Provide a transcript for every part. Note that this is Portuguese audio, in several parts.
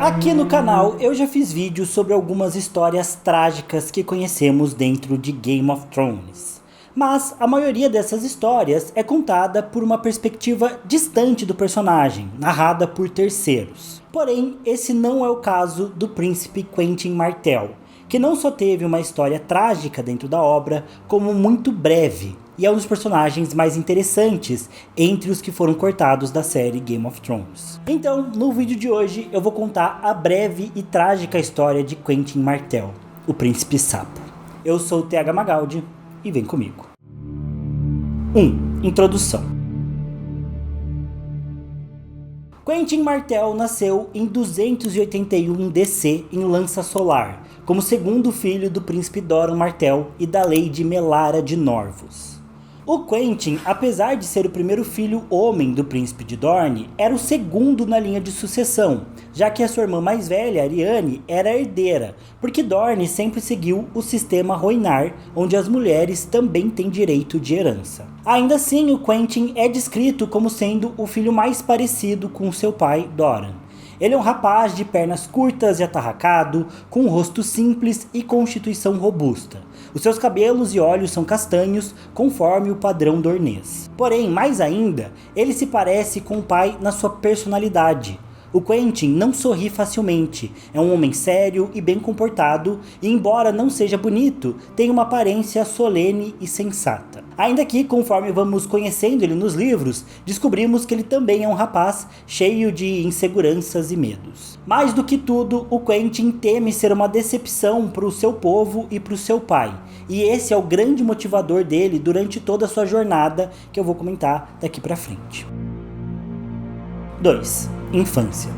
Aqui no canal eu já fiz vídeos sobre algumas histórias trágicas que conhecemos dentro de Game of Thrones. Mas a maioria dessas histórias é contada por uma perspectiva distante do personagem, narrada por terceiros. Porém, esse não é o caso do príncipe Quentyn Martell, que não só teve uma história trágica dentro da obra, como muito breve, e é um dos personagens mais interessantes entre os que foram cortados da série Game of Thrones. Então, no vídeo de hoje, eu vou contar a breve e trágica história de Quentyn Martell, o Príncipe Sapo. Eu sou o TH Magaldi e vem comigo. 1. Introdução. Quentyn Martell nasceu em 281 DC em Lança Solar, como segundo filho do príncipe Doran Martell e da Lady Melara de Norvus. O Quentyn, apesar de ser o primeiro filho homem do príncipe de Dorne, era o segundo na linha de sucessão, já que a sua irmã mais velha, Arianne, era herdeira, porque Dorne sempre seguiu o sistema Rhoynar, onde as mulheres também têm direito de herança. Ainda assim, o Quentyn é descrito como sendo o filho mais parecido com seu pai, Doran. Ele é um rapaz de pernas curtas e atarracado, com um rosto simples e constituição robusta. Os seus cabelos e olhos são castanhos, conforme o padrão dornês. Porém, mais ainda, ele se parece com o pai na sua personalidade. O Quentyn não sorri facilmente, é um homem sério e bem comportado, e embora não seja bonito, tem uma aparência solene e sensata. Ainda que, conforme vamos conhecendo ele nos livros, descobrimos que ele também é um rapaz cheio de inseguranças e medos. Mais do que tudo, o Quentyn teme ser uma decepção para o seu povo e para o seu pai, e esse é o grande motivador dele durante toda a sua jornada, que eu vou comentar daqui pra frente. 2. Infância.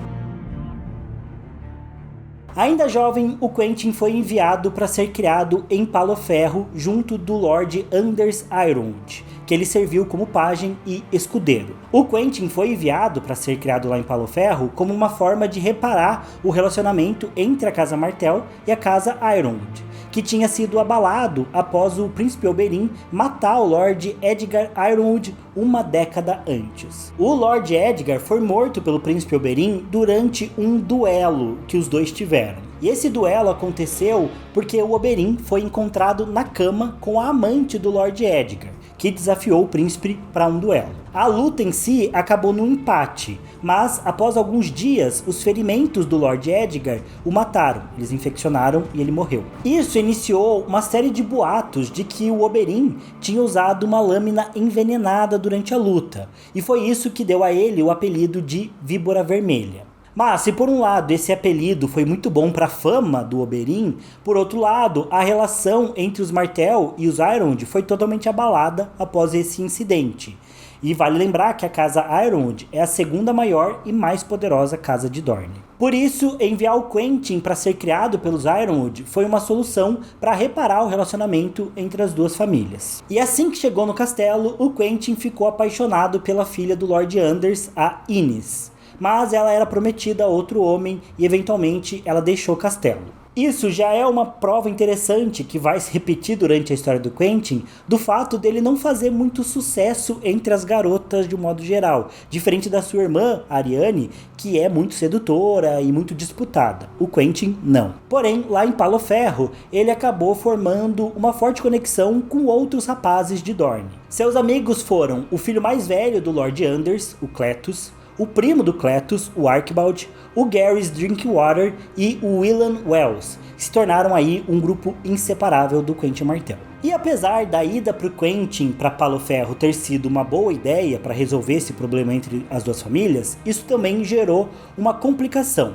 Ainda jovem, o Quentyn foi enviado para ser criado em Paloferro junto do Lord Anders Ironwood, que ele serviu como pajem e escudeiro. O Quentyn foi enviado para ser criado lá em Paloferro como uma forma de reparar o relacionamento entre a Casa Martell e a Casa Ironwood, que tinha sido abalado após o príncipe Oberyn matar o Lord Edgar Ironwood uma década antes. O Lord Edgar foi morto pelo príncipe Oberyn durante um duelo que os dois tiveram. E esse duelo aconteceu porque o Oberyn foi encontrado na cama com a amante do Lord Edgar, que desafiou o príncipe para um duelo. A luta em si acabou num empate, mas após alguns dias, os ferimentos do Lord Edgar o mataram, eles infeccionaram e ele morreu. Isso iniciou uma série de boatos de que o Oberyn tinha usado uma lâmina envenenada durante a luta, e foi isso que deu a ele o apelido de Víbora Vermelha. Mas se por um lado esse apelido foi muito bom para a fama do Oberyn, por outro lado a relação entre os Martell e os Ironwood foi totalmente abalada após esse incidente. E vale lembrar que a casa Ironwood é a segunda maior e mais poderosa casa de Dorne. Por isso, enviar o Quentyn para ser criado pelos Ironwood foi uma solução para reparar o relacionamento entre as duas famílias. E assim que chegou no castelo, o Quentyn ficou apaixonado pela filha do Lord Anders, a Ynys. Mas ela era prometida a outro homem e eventualmente ela deixou o castelo. Isso já é uma prova interessante que vai se repetir durante a história do Quentyn, do fato dele não fazer muito sucesso entre as garotas de um modo geral, diferente da sua irmã, Arianne, que é muito sedutora e muito disputada. O Quentyn não. Porém, lá em Paloferro, ele acabou formando uma forte conexão com outros rapazes de Dorne. Seus amigos foram o filho mais velho do Lord Anders, o Cletus, o primo do Cletus, o Archibald, o Garrys Drinkwater e o Willan Wells, que se tornaram aí um grupo inseparável do Quentyn Martell. E apesar da ida para o Quentyn para Paloferro ter sido uma boa ideia para resolver esse problema entre as duas famílias, isso também gerou uma complicação.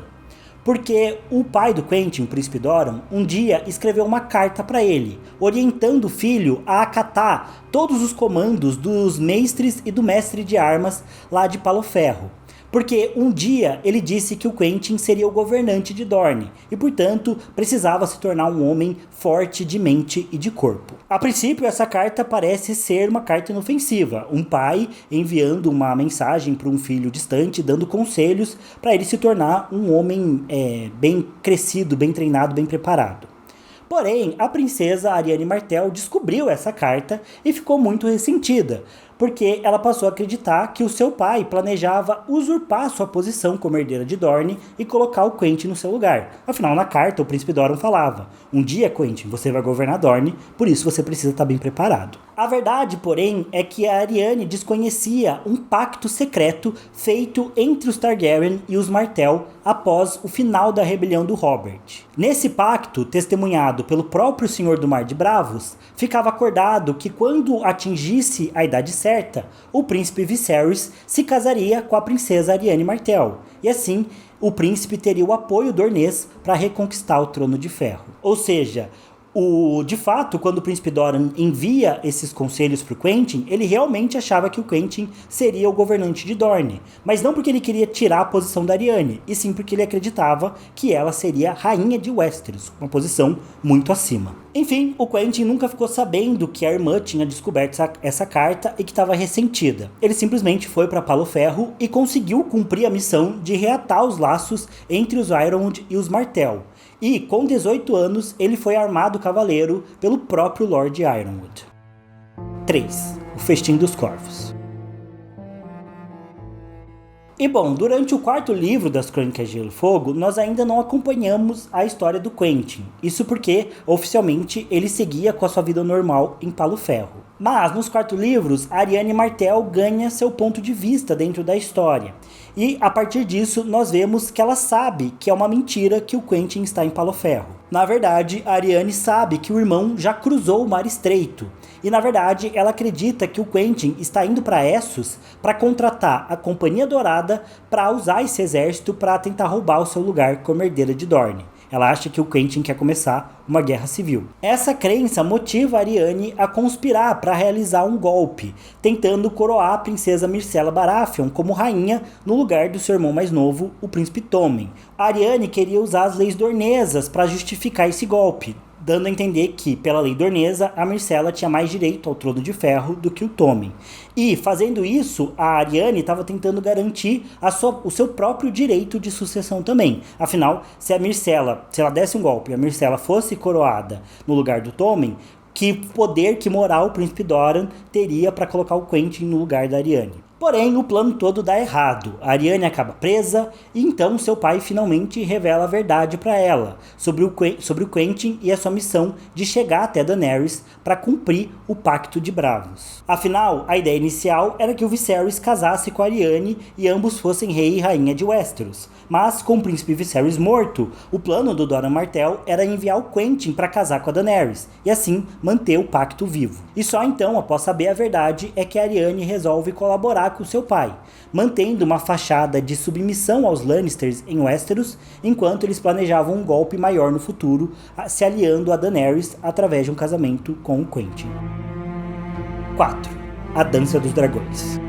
Porque o pai do Quentyn, o príncipe Doran, um dia escreveu uma carta para ele, orientando o filho a acatar todos os comandos dos mestres e do mestre de armas lá de Paloferro. Porque um dia ele disse que o Quentyn seria o governante de Dorne e, portanto, precisava se tornar um homem forte de mente e de corpo. A princípio, essa carta parece ser uma carta inofensiva, um pai enviando uma mensagem para um filho distante, dando conselhos para ele se tornar um homem bem crescido, bem treinado, bem preparado. Porém, a princesa Arianne Martell descobriu essa carta e ficou muito ressentida, porque ela passou a acreditar que o seu pai planejava usurpar sua posição como herdeira de Dorne e colocar o Quentyn no seu lugar. Afinal, na carta, o príncipe Doran falava: um dia, Quentyn, você vai governar Dorne, por isso você precisa estar bem preparado. A verdade, porém, é que a Aryane desconhecia um pacto secreto feito entre os Targaryen e os Martell após o final da rebelião do Robert. Nesse pacto, testemunhado pelo próprio Senhor do Mar de Bravos, ficava acordado que quando atingisse a idade certa, o príncipe Viserys se casaria com a princesa Aryane Martell, e assim o príncipe teria o apoio dornês para reconquistar o Trono de Ferro. Ou seja, de fato, quando o príncipe Doran envia esses conselhos para o Quentyn, ele realmente achava que o Quentyn seria o governante de Dorne, mas não porque ele queria tirar a posição da Aryane, e sim porque ele acreditava que ela seria a rainha de Westeros, uma posição muito acima. Enfim, o Quentyn nunca ficou sabendo que a irmã tinha descoberto essa carta e que estava ressentida. Ele simplesmente foi para Palo Ferro e conseguiu cumprir a missão de reatar os laços entre os Ironwood e os Martell. E, com 18 anos, ele foi armado cavaleiro pelo próprio Lord Ironwood. 3. O Festim dos Corvos. E bom, durante o quarto livro das Crônicas de Gelo e Fogo, nós ainda não acompanhamos a história do Quentyn. Isso porque, oficialmente, ele seguia com a sua vida normal em Palo Ferro. Mas, nos quatro livros, Aryane Martell ganha seu ponto de vista dentro da história. E, a partir disso, nós vemos que ela sabe que é uma mentira que o Quentyn está em Palo Ferro. Na verdade, a Aryane sabe que o irmão já cruzou o Mar Estreito. E, na verdade, ela acredita que o Quentyn está indo para Essos para contratar a Companhia Dourada para usar esse exército para tentar roubar o seu lugar como herdeira de Dorne. Ela acha que o Quentyn quer começar uma guerra civil. Essa crença motiva a Aryane a conspirar para realizar um golpe, tentando coroar a princesa Myrcella Baratheon como rainha no lugar do seu irmão mais novo, o príncipe Tommen. A Aryane queria usar as leis dornesas para justificar esse golpe, dando a entender que, pela lei dornesa, a Myrcella tinha mais direito ao Trono de Ferro do que o Tommen. E, fazendo isso, a Aryane estava tentando garantir o seu próprio direito de sucessão também. Afinal, se ela desse um golpe e a Myrcella fosse coroada no lugar do Tommen, que poder, que moral o príncipe Doran teria para colocar o Quentyn no lugar da Aryane. Porém, o plano todo dá errado. A Aryane acaba presa e então seu pai finalmente revela a verdade para ela sobre o Quentyn e a sua missão de chegar até Daenerys para cumprir o Pacto de Bravos. Afinal, a ideia inicial era que o Viserys casasse com a Aryane e ambos fossem rei e rainha de Westeros. Mas, com o príncipe Viserys morto, o plano do Doran Martell era enviar o Quentyn para casar com a Daenerys e assim manter o pacto vivo. E só então, após saber a verdade, é que a Aryane resolve colaborar com seu pai, mantendo uma fachada de submissão aos Lannisters em Westeros, enquanto eles planejavam um golpe maior no futuro, se aliando a Daenerys através de um casamento com o Quentyn. 4. A Dança dos Dragões.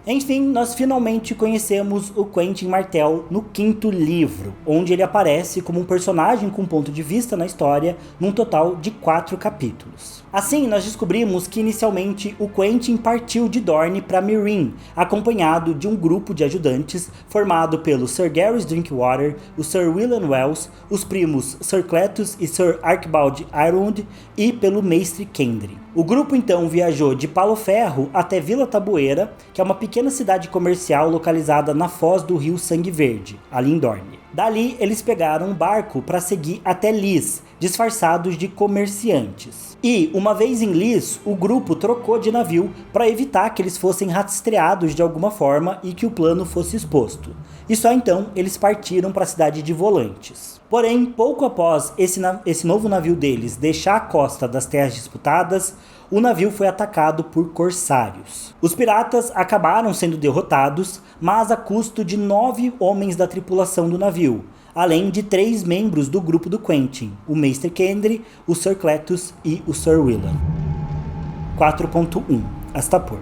Enfim, nós finalmente conhecemos o Quentyn Martell no quinto livro, onde ele aparece como um personagem com ponto de vista na história, num total de 4 capítulos. Assim, nós descobrimos que inicialmente o Quentyn partiu de Dorne para Meereen, acompanhado de um grupo de ajudantes formado pelo Sir Garys Drinkwater, o Sir William Wells, os primos Sir Cletus e Sir Archibald Ironwood e pelo mestre Kendry. O grupo então viajou de Palo Ferro até Vila Tabueira, que é uma pequena cidade comercial localizada na foz do rio Sangue Verde, ali em Dorne. Dali, eles pegaram um barco para seguir até Lys, disfarçados de comerciantes. E, uma vez em Lys, o grupo trocou de navio para evitar que eles fossem rastreados de alguma forma e que o plano fosse exposto. E só então eles partiram para a cidade de Volantes. Porém, pouco após esse novo navio deles deixar a costa das terras disputadas, o navio foi atacado por corsários. Os piratas acabaram sendo derrotados, mas a custo de 9 homens da tripulação do navio, além de 3 membros do grupo do Quentyn, o Mestre Kendry, o Sir Cletus e o Sir William. 4.1 Astapor.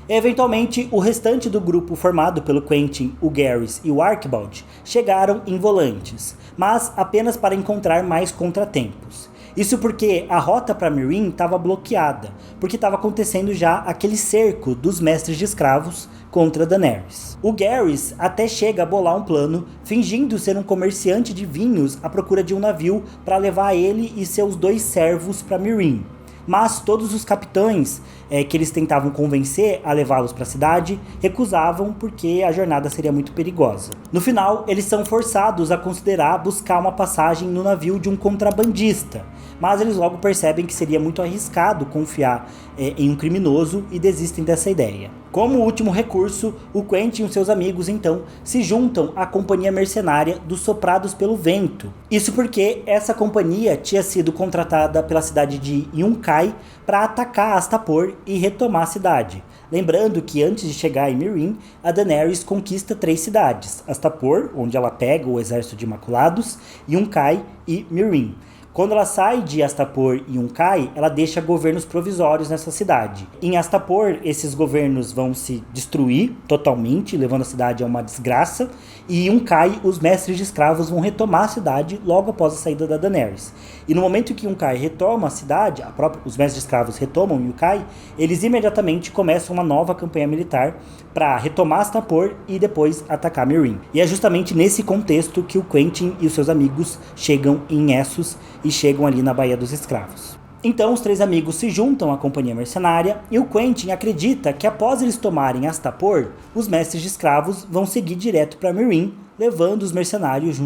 Eventualmente, o restante do grupo formado pelo Quentyn, o Garys e o Archibald chegaram em Volantes, mas apenas para encontrar mais contratempos. Isso porque a rota para Meereen estava bloqueada, porque estava acontecendo já aquele cerco dos mestres de escravos contra Daenerys. O Garrys até chega a bolar um plano, fingindo ser um comerciante de vinhos à procura de um navio para levar ele e seus 2 servos para Meereen. Mas todos os capitães que eles tentavam convencer a levá-los para a cidade recusavam porque a jornada seria muito perigosa. No final, eles são forçados a considerar buscar uma passagem no navio de um contrabandista, mas eles logo percebem que seria muito arriscado confiar em um criminoso e desistem dessa ideia. Como último recurso, o Quentyn e os seus amigos então se juntam à companhia mercenária dos Soprados pelo Vento. Isso porque essa companhia tinha sido contratada pela cidade de Yunkai para atacar Astapor e retomar a cidade. Lembrando que antes de chegar em Meereen, a Daenerys conquista 3 cidades: Astapor, onde ela pega o exército de Imaculados, Yunkai e Meereen. Quando ela sai de Astapor e Yunkai, ela deixa governos provisórios nessa cidade. Em Astapor, esses governos vão se destruir totalmente, levando a cidade a uma desgraça. E em Yunkai, os mestres de escravos vão retomar a cidade logo após a saída da Daenerys. E no momento que Yunkai retoma a cidade, os mestres de escravos retomam Yunkai, eles imediatamente começam uma nova campanha militar para retomar Astapor e depois atacar Meereen. E é justamente nesse contexto que o Quentyn e os seus amigos chegam em Essos e chegam ali na Baía dos Escravos. Então os 3 amigos se juntam à companhia mercenária e o Quentyn acredita que após eles tomarem Astapor, os mestres de escravos vão seguir direto para Meereen, levando os mercenários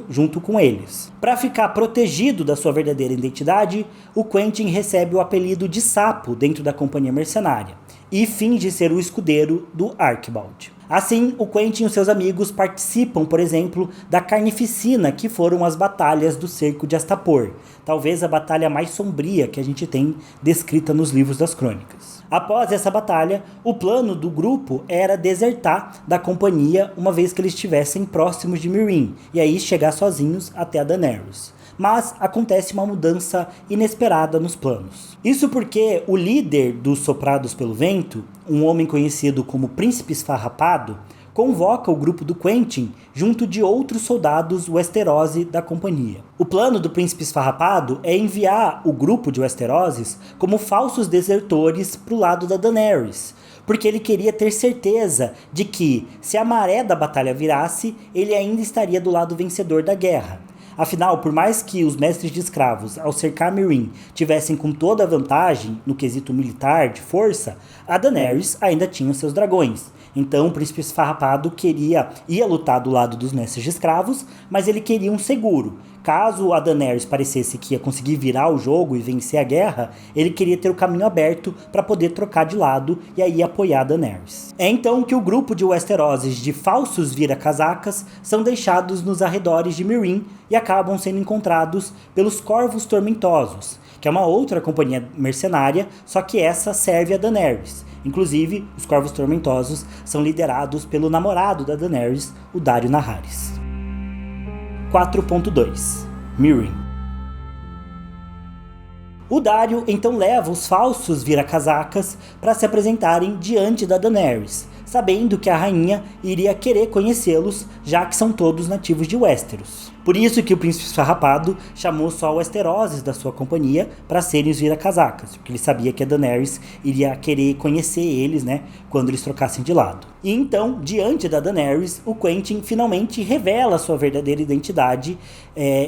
junto com eles. Para ficar protegido da sua verdadeira identidade, o Quentyn recebe o apelido de Sapo dentro da companhia mercenária e finge ser o escudeiro do Archibald. Assim, o Quentyn e os seus amigos participam, por exemplo, da carnificina que foram as batalhas do cerco de Astapor, talvez a batalha mais sombria que a gente tem descrita nos livros das crônicas. Após essa batalha, o plano do grupo era desertar da companhia uma vez que eles estivessem próximos de Meereen, e aí chegar sozinhos até a Daenerys. Mas acontece uma mudança inesperada nos planos. Isso porque o líder dos Soprados pelo Vento, um homem conhecido como Príncipe Esfarrapado, convoca o grupo do Quentyn junto de outros soldados Westerosi da companhia. O plano do Príncipe Esfarrapado é enviar o grupo de Westeroses como falsos desertores para o lado da Daenerys, porque ele queria ter certeza de que, se a maré da batalha virasse, ele ainda estaria do lado vencedor da guerra. Afinal, por mais que os mestres de escravos, ao cercar Meereen, tivessem com toda a vantagem no quesito militar de força, a Daenerys ainda tinha seus dragões. Então o Príncipe Esfarrapado ia lutar do lado dos mestres de escravos, mas ele queria um seguro. Caso a Daenerys parecesse que ia conseguir virar o jogo e vencer a guerra, ele queria ter o caminho aberto para poder trocar de lado e aí apoiar a Daenerys. É então que o grupo de Westeroses de falsos vira-casacas são deixados nos arredores de Meereen e acabam sendo encontrados pelos Corvos Tormentosos, que é uma outra companhia mercenária, só que essa serve a Daenerys. Inclusive, os Corvos Tormentosos são liderados pelo namorado da Daenerys, o Daario Naharis. 4.2 Meereen. O Daario então leva os falsos vira-casacas para se apresentarem diante da Daenerys, sabendo que a rainha iria querer conhecê-los, já que são todos nativos de Westeros. Por isso que o Príncipe Esfarrapado chamou só Westeroses da sua companhia para serem os vira-casacas, porque ele sabia que a Daenerys iria querer conhecer eles, quando eles trocassem de lado. E então, diante da Daenerys, o Quentyn finalmente revela sua verdadeira identidade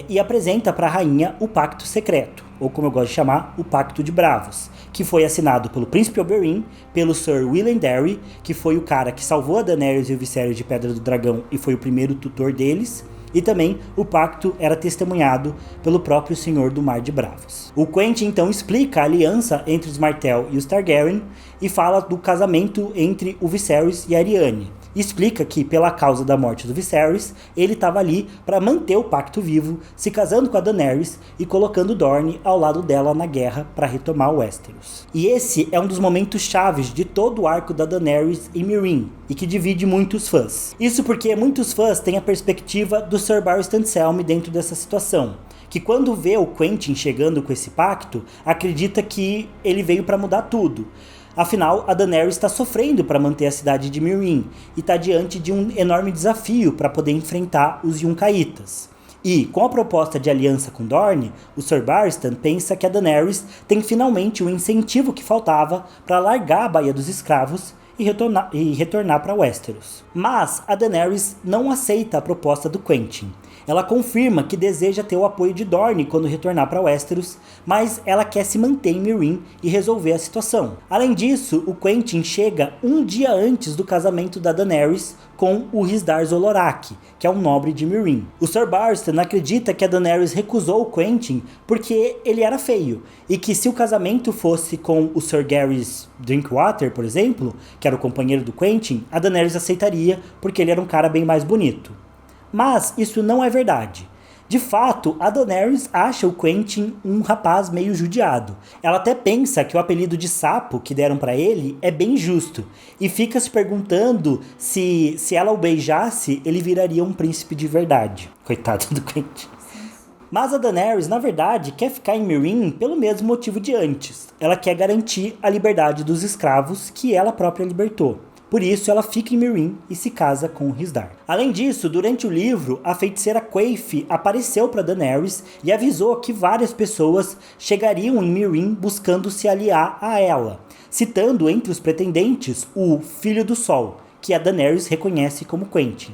e apresenta para a rainha o Pacto Secreto, ou como eu gosto de chamar, o Pacto de Bravos, que foi assinado pelo Príncipe Oberyn, pelo Sir Willem Darry, que foi o cara que salvou a Daenerys e o Viserys de Pedra do Dragão e foi o primeiro tutor deles, e também o pacto era testemunhado pelo próprio Senhor do Mar de Bravos. O Quentyn então explica a aliança entre os Martell e os Targaryen e fala do casamento entre o Viserys e a Aryane. E explica que, pela causa da morte do Viserys, ele estava ali para manter o pacto vivo, se casando com a Daenerys e colocando Dorne ao lado dela na guerra para retomar o Westeros. E esse é um dos momentos chaves de todo o arco da Daenerys e Meereen, e que divide muitos fãs. Isso porque muitos fãs têm a perspectiva do Sir Barristan Selmy dentro dessa situação, que quando vê o Quentyn chegando com esse pacto, acredita que ele veio para mudar tudo. Afinal, a Daenerys está sofrendo para manter a cidade de Meereen e está diante de um enorme desafio para poder enfrentar os Yunkaitas. E, com a proposta de aliança com Dorne, o Sir Barristan pensa que a Daenerys tem finalmente o incentivo que faltava para largar a Baía dos Escravos e retornar para Westeros. Mas a Daenerys não aceita a proposta do Quentyn. Ela confirma que deseja ter o apoio de Dorne quando retornar para Westeros, mas ela quer se manter em Meereen e resolver a situação. Além disso, o Quentyn chega um dia antes do casamento da Daenerys com o Rhysdar Zolorak, que é um nobre de Meereen. O Sir Barristan acredita que a Daenerys recusou o Quentyn porque ele era feio, e que se o casamento fosse com o Sir Garrys Drinkwater, por exemplo, que era o companheiro do Quentyn, a Daenerys aceitaria porque ele era um cara bem mais bonito. Mas isso não é verdade. De fato, a Daenerys acha o Quentyn um rapaz meio judiado. Ela até pensa que o apelido de sapo que deram pra ele é bem justo, e fica se perguntando se ela o beijasse, ele viraria um príncipe de verdade. Coitado do Quentyn. Mas a Daenerys, na verdade, quer ficar em Meereen pelo mesmo motivo de antes. Ela quer garantir a liberdade dos escravos que ela própria libertou. Por isso, ela fica em Meereen e se casa com o Rhysdar. Além disso, durante o livro, a feiticeira Quaithe apareceu para Daenerys e avisou que várias pessoas chegariam em Meereen buscando se aliar a ela, citando entre os pretendentes o Filho do Sol, que a Daenerys reconhece como Quentyn.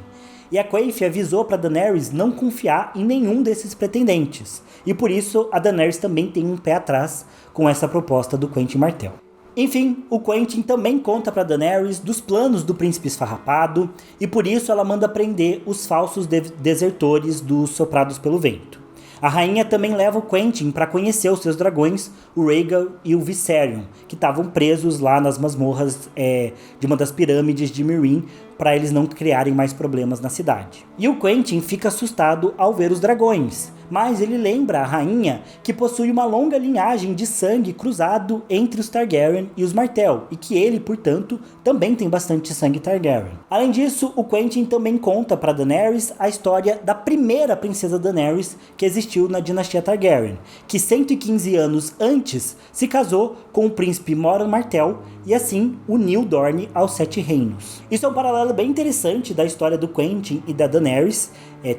E a Quaithe avisou para Daenerys não confiar em nenhum desses pretendentes, e por isso a Daenerys também tem um pé atrás com essa proposta do Quentyn Martell. Enfim, o Quentyn também conta para Daenerys dos planos do príncipe esfarrapado, e por isso ela manda prender os falsos desertores dos Soprados pelo Vento. A rainha também leva o Quentyn para conhecer os seus dragões, o Rhaegal e o Viserion, que estavam presos lá nas masmorras de uma das pirâmides de Meereen, para eles não criarem mais problemas na cidade. E o Quentyn fica assustado ao ver os dragões, mas ele lembra a rainha que possui uma longa linhagem de sangue cruzado entre os Targaryen e os Martell, e que ele, portanto, também tem bastante sangue Targaryen. Além disso, o Quentyn também conta para Daenerys a história da primeira princesa Daenerys que existiu na dinastia Targaryen, que 115 anos antes se casou com o príncipe Moran Martell e assim uniu Dorne aos Sete Reinos. Isso é um paralelo bem interessante da história do Quentyn e da Daenerys.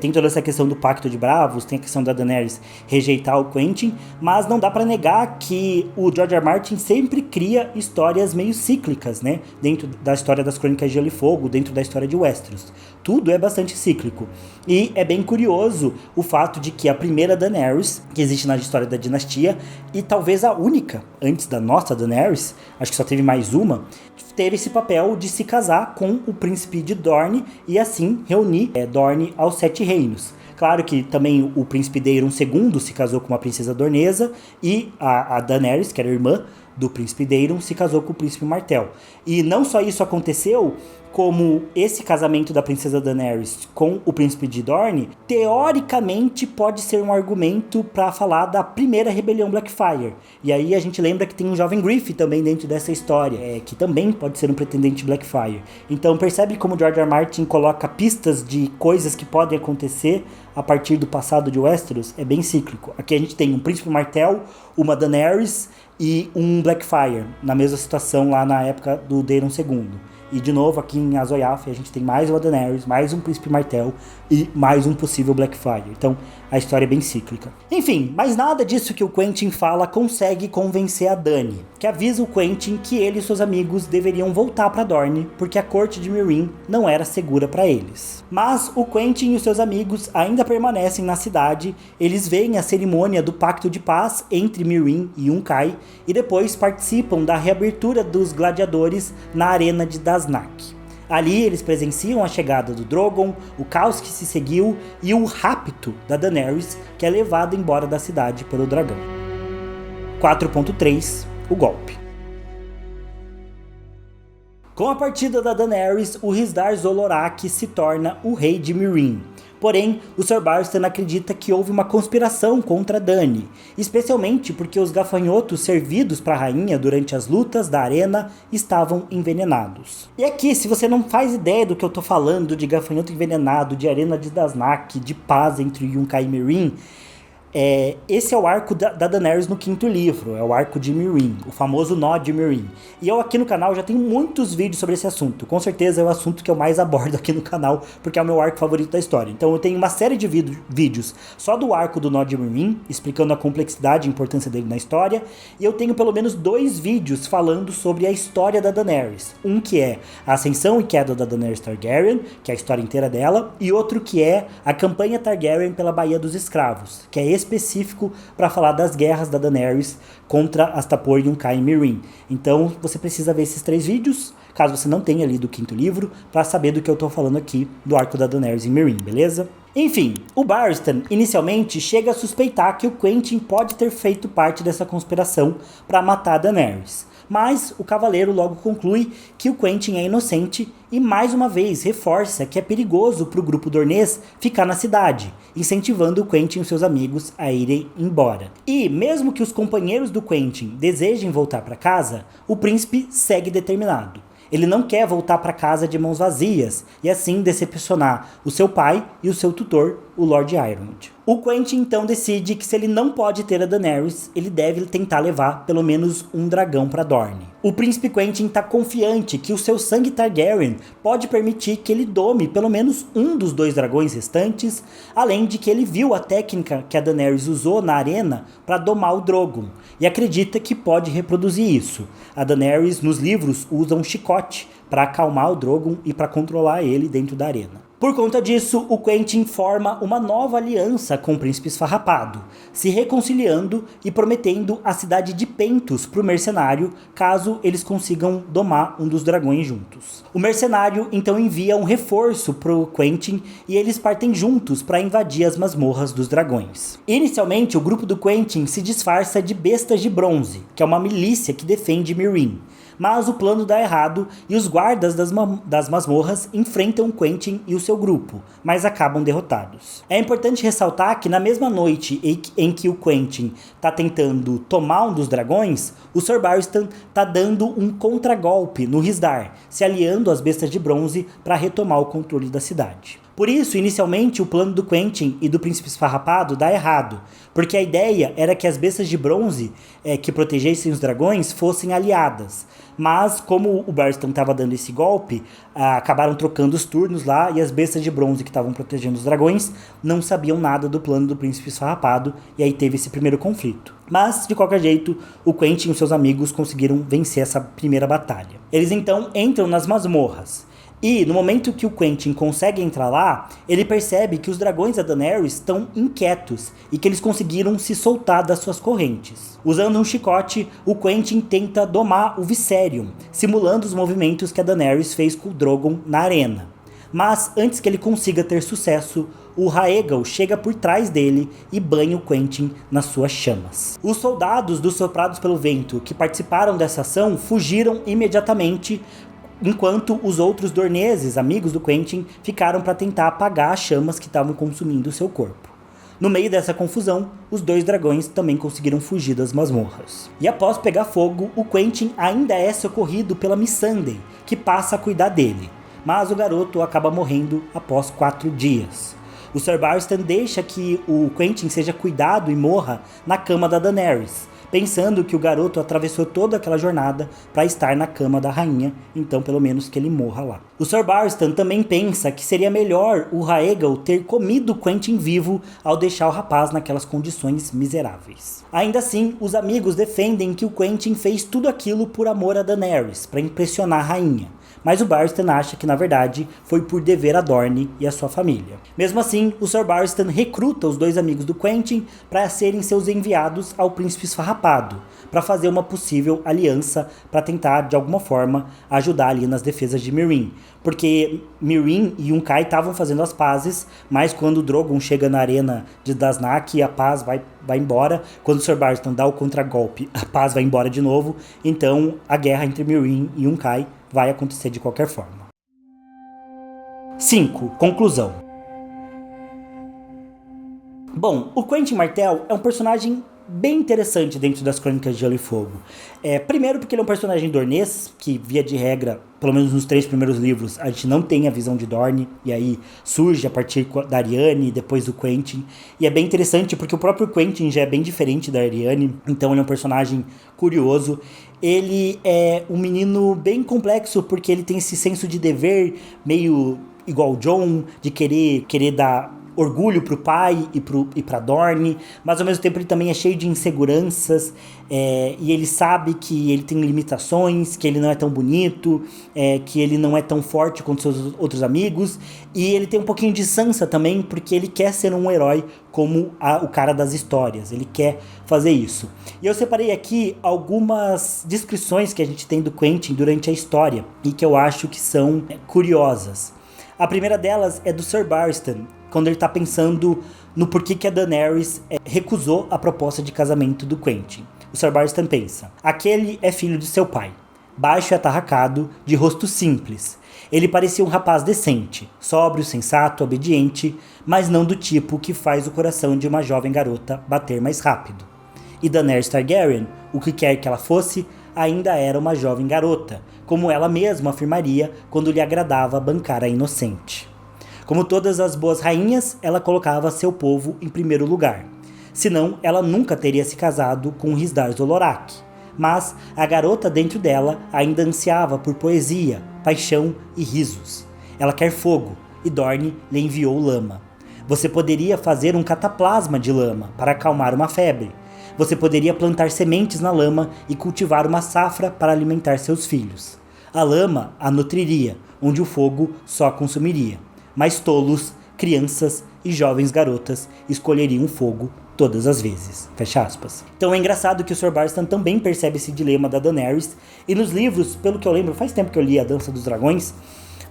Tem toda essa questão do Pacto de Bravos, tem a questão da Daenerys rejeitar o Quentyn, mas não dá pra negar que o George R. R. Martin sempre cria histórias meio cíclicas, né? Dentro da história das Crônicas de Gelo e Fogo, dentro da história de Westeros. Tudo é bastante cíclico. E é bem curioso o fato de que a primeira Daenerys, que existe na história da dinastia, e talvez a única, antes da nossa Daenerys, acho que só teve mais uma, teve esse papel de se casar com o príncipe de Dorne e assim reunir Dorne aos Sete Reinos. Claro que também o príncipe Daeron II se casou com uma princesa dornesa e a Daenerys, que era irmã do príncipe Daeron, se casou com o príncipe Martell. E não só isso aconteceu, como esse casamento da princesa Daenerys com o príncipe de Dorne, teoricamente pode ser um argumento para falar da primeira rebelião Blackfyre. E aí a gente lembra que tem um jovem Griff também dentro dessa história, que também pode ser um pretendente Blackfyre. Então percebe como George R. R. Martin coloca pistas de coisas que podem acontecer a partir do passado de Westeros? É bem cíclico. Aqui a gente tem um príncipe Martell, uma Daenerys e um Blackfyre, na mesma situação lá na época do Daeron II. E de novo aqui em Azoyaf a gente tem mais uma Daenerys, mais um príncipe Martell e mais um possível Blackfyre. Então a história é bem cíclica. Enfim, mas nada disso que o Quentyn fala consegue convencer a Dany, que avisa o Quentyn que ele e seus amigos deveriam voltar para Dorne, porque a corte de Meereen não era segura para eles. Mas o Quentyn e os seus amigos ainda permanecem na cidade, eles veem a cerimônia do Pacto de Paz entre Meereen e Yunkai e depois participam da reabertura dos gladiadores na arena de Daznak. Ali eles presenciam a chegada do Drogon, o caos que se seguiu e o rapto da Daenerys, que é levada embora da cidade pelo dragão. 4.3 O golpe. Com a partida da Daenerys, o Rhysdar Zolorak se torna o rei de Meereen. Porém, o Sir Barristan acredita que houve uma conspiração contra Dany, especialmente porque os gafanhotos servidos para a rainha durante as lutas da arena estavam envenenados. E aqui, se você não faz ideia do que eu tô falando de gafanhoto envenenado, de arena de Daznak, de paz entre Yunkai e Meereen, Esse é o arco da Daenerys no 5º livro, é o arco de Meereen, o famoso nó de Meereen. E eu aqui no canal já tenho muitos vídeos sobre esse assunto, com certeza é o assunto que eu mais abordo aqui no canal, porque é o meu arco favorito da história. Então eu tenho uma série de vídeos só do arco do nó de Meereen, explicando a complexidade e a importância dele na história, e eu tenho pelo menos 2 vídeos falando sobre a história da Daenerys. Um que é a ascensão e queda da Daenerys Targaryen, que é a história inteira dela, e outro que é a campanha Targaryen pela Baía dos Escravos, que é específico para falar das guerras da Daenerys contra Astapor, Yunkai e Meereen. Então você precisa ver esses 3 vídeos, caso você não tenha lido o 5º livro, para saber do que eu tô falando aqui do arco da Daenerys em Meereen, beleza? Enfim, o Barristan inicialmente chega a suspeitar que o Quentyn pode ter feito parte dessa conspiração para matar a Daenerys. Mas o cavaleiro logo conclui que o Quentyn é inocente e mais uma vez reforça que é perigoso para o grupo Dornês ficar na cidade, incentivando o Quentyn e seus amigos a irem embora. E mesmo que os companheiros do Quentyn desejem voltar para casa, o príncipe segue determinado. Ele não quer voltar para casa de mãos vazias e assim decepcionar o seu pai e o seu tutor, o Lord Ironwood. O Quentyn então decide que se ele não pode ter a Daenerys, ele deve tentar levar pelo menos um dragão para Dorne. O príncipe Quentyn está confiante que o seu sangue Targaryen pode permitir que ele dome pelo menos um dos 2 dragões restantes, além de que ele viu a técnica que a Daenerys usou na arena para domar o Drogon, e acredita que pode reproduzir isso. A Daenerys nos livros usa um chicote para acalmar o Drogon e para controlar ele dentro da arena. Por conta disso, o Quentyn forma uma nova aliança com o príncipe esfarrapado, se reconciliando e prometendo a cidade de Pentos para o mercenário, caso eles consigam domar um dos dragões juntos. O mercenário então envia um reforço para o Quentyn e eles partem juntos para invadir as masmorras dos dragões. Inicialmente, o grupo do Quentyn se disfarça de bestas de bronze, que é uma milícia que defende Meereen. Mas o plano dá errado e os guardas das masmorras enfrentam o Quentyn e o seu grupo, mas acabam derrotados. É importante ressaltar que na mesma noite em que o Quentyn está tentando tomar um dos dragões, o Sir Barristan está dando um contragolpe no Rhysdar, se aliando às bestas de bronze para retomar o controle da cidade. Por isso, inicialmente, o plano do Quentyn e do príncipe esfarrapado dá errado, porque a ideia era que as bestas de bronze que protegessem os dragões fossem aliadas. Mas, como o Barristan estava dando esse golpe, acabaram trocando os turnos lá e as bestas de bronze que estavam protegendo os dragões não sabiam nada do plano do príncipe esfarrapado, e aí teve esse primeiro conflito. Mas, de qualquer jeito, o Quentyn e seus amigos conseguiram vencer essa primeira batalha. Eles então entram nas masmorras. E no momento que o Quentyn consegue entrar lá, ele percebe que os dragões da Daenerys estão inquietos e que eles conseguiram se soltar das suas correntes. Usando um chicote, o Quentyn tenta domar o Viserion, simulando os movimentos que a Daenerys fez com o Drogon na arena. Mas antes que ele consiga ter sucesso, o Rhaegal chega por trás dele e banha o Quentyn nas suas chamas. Os soldados dos Soprados pelo Vento que participaram dessa ação fugiram imediatamente, enquanto os outros dorneses, amigos do Quentyn, ficaram para tentar apagar as chamas que estavam consumindo seu corpo. No meio dessa confusão, os 2 dragões também conseguiram fugir das masmorras. E após pegar fogo, o Quentyn ainda é socorrido pela Missandei, que passa a cuidar dele. Mas o garoto acaba morrendo após 4 dias. O Sir Barristan deixa que o Quentyn seja cuidado e morra na cama da Daenerys, pensando que o garoto atravessou toda aquela jornada para estar na cama da rainha, então pelo menos que ele morra lá. O Sir Barristan também pensa que seria melhor o Rhaegal ter comido Quentyn vivo ao deixar o rapaz naquelas condições miseráveis. Ainda assim, os amigos defendem que o Quentyn fez tudo aquilo por amor a Daenerys, para impressionar a rainha. Mas o Barristan acha que na verdade foi por dever a Dorne e a sua família. Mesmo assim, o Sir Barristan recruta os 2 amigos do Quentyn para serem seus enviados ao príncipe esfarrapado, para fazer uma possível aliança para tentar de alguma forma ajudar ali nas defesas de Meereen. Porque Meereen e Yunkai estavam fazendo as pazes, mas quando o Drogon chega na arena de Daznak, a paz vai embora. Quando o Sir Barristan dá o contragolpe, a paz vai embora de novo. Então a guerra entre Meereen e Yunkai vai acontecer de qualquer forma. 5. Conclusão. Bom, o Quentyn Martell é um personagem bem interessante dentro das Crônicas de Gelo e Fogo. Primeiro porque ele é um personagem dornês, que via de regra, pelo menos nos 3 primeiros livros, a gente não tem a visão de Dorne, e aí surge a partir da Arianne e depois do Quentyn. E é bem interessante porque o próprio Quentyn já é bem diferente da Arianne, então ele é um personagem curioso. Ele é um menino bem complexo porque ele tem esse senso de dever meio igual o Jon, de querer dar orgulho pro pai e pra Dorne, mas ao mesmo tempo ele também é cheio de inseguranças, e ele sabe que ele tem limitações, que ele não é tão bonito, que ele não é tão forte quanto seus outros amigos, e ele tem um pouquinho de Sansa também, porque ele quer ser um herói como o cara das histórias, ele quer fazer isso. E eu separei aqui algumas descrições que a gente tem do Quentyn durante a história, e que eu acho que são curiosas. A primeira delas é do Sir Barristan, quando ele tá pensando no porquê que a Daenerys recusou a proposta de casamento do Quentyn. O Sir Barristan pensa: aquele é filho de seu pai, baixo e atarracado, de rosto simples. Ele parecia um rapaz decente, sóbrio, sensato, obediente, mas não do tipo que faz o coração de uma jovem garota bater mais rápido. E Daenerys Targaryen, o que quer que ela fosse, ainda era uma jovem garota, como ela mesma afirmaria quando lhe agradava bancar a inocente. Como todas as boas rainhas, ela colocava seu povo em primeiro lugar. Senão, ela nunca teria se casado com Rhysdar Zolorak. Mas a garota dentro dela ainda ansiava por poesia, paixão e risos. Ela quer fogo, e Dorne lhe enviou lama. Você poderia fazer um cataplasma de lama para acalmar uma febre. Você poderia plantar sementes na lama e cultivar uma safra para alimentar seus filhos. A lama a nutriria, onde o fogo só a consumiria. Mas tolos, crianças e jovens garotas escolheriam o fogo todas as vezes. Fecha aspas. Então é engraçado que o Sir Barristan também percebe esse dilema da Daenerys. E nos livros, pelo que eu lembro, faz tempo que eu li A Dança dos Dragões,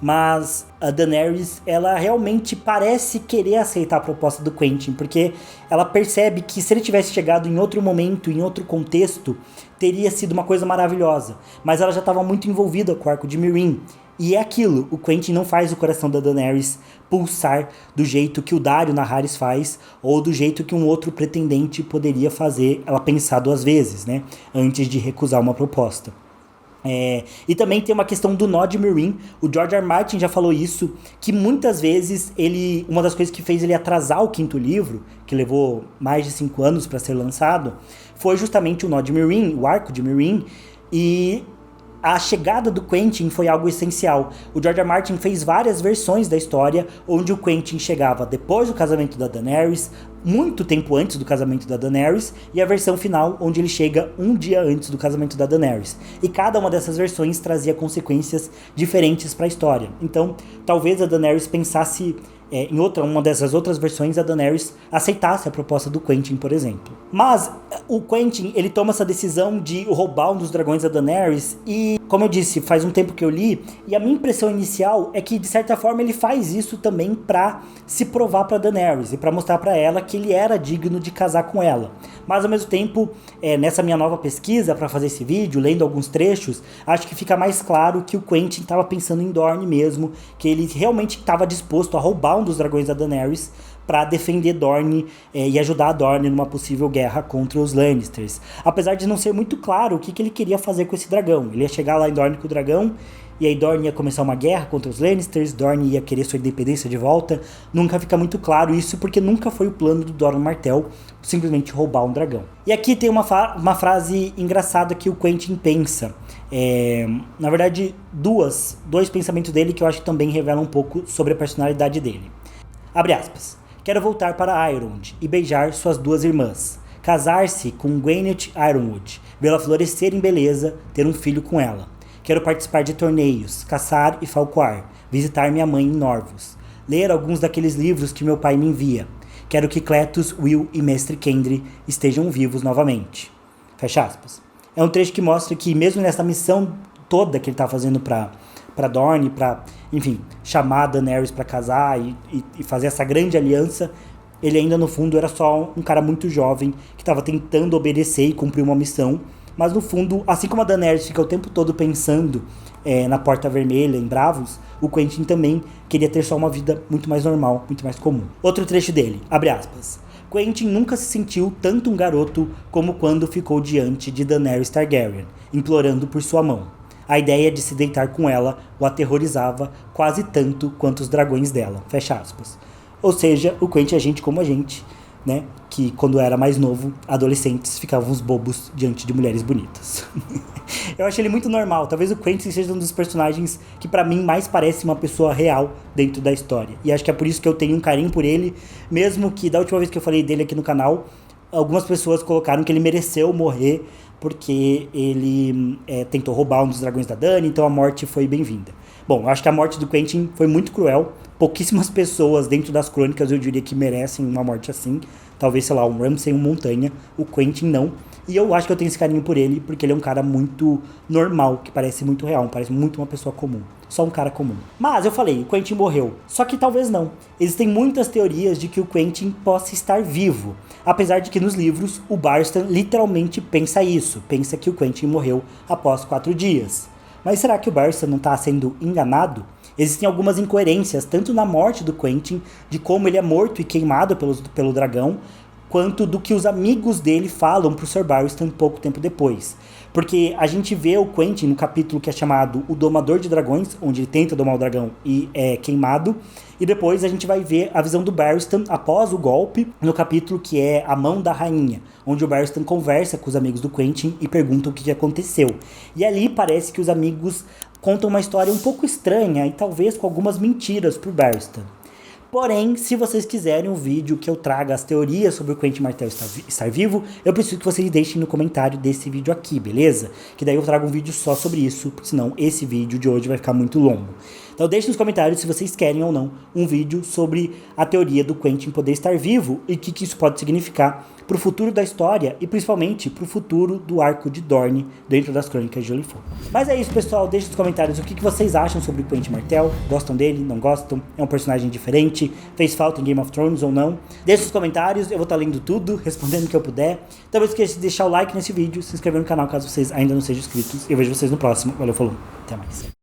mas a Daenerys, ela realmente parece querer aceitar a proposta do Quentyn, porque ela percebe que se ele tivesse chegado em outro momento, em outro contexto, teria sido uma coisa maravilhosa. Mas ela já estava muito envolvida com o arco de Meereen. E é aquilo, o Quentyn não faz o coração da Daenerys pulsar do jeito que o Daario Naharis faz, ou do jeito que um outro pretendente poderia fazer ela pensar 2 vezes, né, antes de recusar uma proposta. E também tem uma questão do nó de Meereen. O George R. R. Martin já falou isso, que muitas vezes uma das coisas que fez ele atrasar o 5º livro, que levou mais de 5 anos para ser lançado, foi justamente o nó de Meereen, o arco de Meereen, e a chegada do Quentyn foi algo essencial. O George R. R. Martin fez várias versões da história onde o Quentyn chegava depois do casamento da Daenerys, muito tempo antes do casamento da Daenerys, e a versão final onde ele chega um dia antes do casamento da Daenerys. E cada uma dessas versões trazia consequências diferentes para a história. Então, talvez a Daenerys pensasse em uma dessas outras versões, a Daenerys aceitasse a proposta do Quentyn, por exemplo. Mas o Quentyn, ele toma essa decisão de roubar um dos dragões da Daenerys e, como eu disse, faz um tempo que eu li, e a minha impressão inicial é que, de certa forma, ele faz isso também pra se provar pra Daenerys e pra mostrar pra ela que ele era digno de casar com ela. Mas, ao mesmo tempo, nessa minha nova pesquisa pra fazer esse vídeo, lendo alguns trechos, acho que fica mais claro que o Quentyn estava pensando em Dorne mesmo, que ele realmente estava disposto a roubar um dos dragões da Daenerys para defender Dorne e ajudar a Dorne numa possível guerra contra os Lannisters. Apesar de não ser muito claro o que ele queria fazer com esse dragão. Ele ia chegar lá em Dorne com o dragão, e aí Dorne ia começar uma guerra contra os Lannisters, Dorne ia querer sua independência de volta. Nunca fica muito claro isso, porque nunca foi o plano do Doran Martell simplesmente roubar um dragão. E aqui tem uma frase engraçada que o Quentyn pensa. Na verdade, dois pensamentos dele que eu acho que também revelam um pouco sobre a personalidade dele. Abre aspas. Quero voltar para Ironwood e beijar suas 2 irmãs. Casar-se com Gwyneth Ironwood, vê-la florescer em beleza, ter um filho com ela. Quero participar de torneios, caçar e falcoar, visitar minha mãe em Norvos, ler alguns daqueles livros que meu pai me envia. Quero que Cletus, Will e Mestre Kendry estejam vivos novamente. Fecha aspas. É um trecho que mostra que mesmo nessa missão toda que ele está fazendo para Dorne, para, enfim, chamar a Daenerys para casar e fazer essa grande aliança, ele ainda no fundo era só um cara muito jovem que estava tentando obedecer e cumprir uma missão. Mas no fundo, assim como a Daenerys fica o tempo todo pensando na Porta Vermelha, em Braavos, o Quentyn também queria ter só uma vida muito mais normal, muito mais comum. Outro trecho dele, abre aspas. Quentyn nunca se sentiu tanto um garoto como quando ficou diante de Daenerys Targaryen, implorando por sua mão. A ideia de se deitar com ela o aterrorizava quase tanto quanto os dragões dela, fecha aspas. Ou seja, o Quentyn é gente como a gente, né? Que quando era mais novo, adolescentes ficavam uns bobos diante de mulheres bonitas. Eu acho ele muito normal. Talvez o Quentyn seja um dos personagens que pra mim mais parece uma pessoa real dentro da história. E acho que é por isso que eu tenho um carinho por ele, mesmo que da última vez que eu falei dele aqui no canal, algumas pessoas colocaram que ele mereceu morrer porque ele tentou roubar um dos dragões da Dany, então a morte foi bem-vinda. Bom, eu acho que a morte do Quentyn foi muito cruel. Pouquíssimas pessoas dentro das crônicas eu diria que merecem uma morte assim. Talvez, sei lá, um Ramsay, um Montanha. O Quentyn não. E eu acho que eu tenho esse carinho por ele, porque ele é um cara muito normal, que parece muito real, parece muito uma pessoa comum. Só um cara comum. Mas, eu falei, o Quentyn morreu. Só que talvez não. Existem muitas teorias de que o Quentyn possa estar vivo. Apesar de que nos livros, o Barstan literalmente pensa isso. Pensa que o Quentyn morreu após 4 dias. Mas será que o Barstan não está sendo enganado? Existem algumas incoerências, tanto na morte do Quentyn, de como ele é morto e queimado pelo dragão, quanto do que os amigos dele falam pro Sir Barristan pouco tempo depois. Porque a gente vê o Quentyn no capítulo que é chamado O Domador de Dragões, onde ele tenta domar o dragão e é queimado. E depois a gente vai ver a visão do Barristan após o golpe, no capítulo que é A Mão da Rainha, onde o Barristan conversa com os amigos do Quentyn e pergunta o que aconteceu. E ali parece que os amigos contam uma história um pouco estranha e talvez com algumas mentiras pro Barristan. Porém, se vocês quiserem um vídeo que eu traga as teorias sobre o Quentyn Martell estar vivo, eu preciso que vocês deixem no comentário desse vídeo aqui, beleza? Que daí eu trago um vídeo só sobre isso, porque senão esse vídeo de hoje vai ficar muito longo. Então deixe nos comentários se vocês querem ou não um vídeo sobre a teoria do Quentyn poder estar vivo e o que isso pode significar para o futuro da história e principalmente para o futuro do arco de Dorne dentro das Crônicas de Gelo e Fogo. Mas é isso, pessoal. Deixe nos comentários o que vocês acham sobre o Quentyn Martell. Gostam dele? Não gostam? É um personagem diferente? Fez falta em Game of Thrones ou não? Deixe nos comentários. Eu vou estar lendo tudo, respondendo o que eu puder. Então não esqueça de deixar o like nesse vídeo, se inscrever no canal caso vocês ainda não sejam inscritos. Eu vejo vocês no próximo. Valeu, falou. Até mais.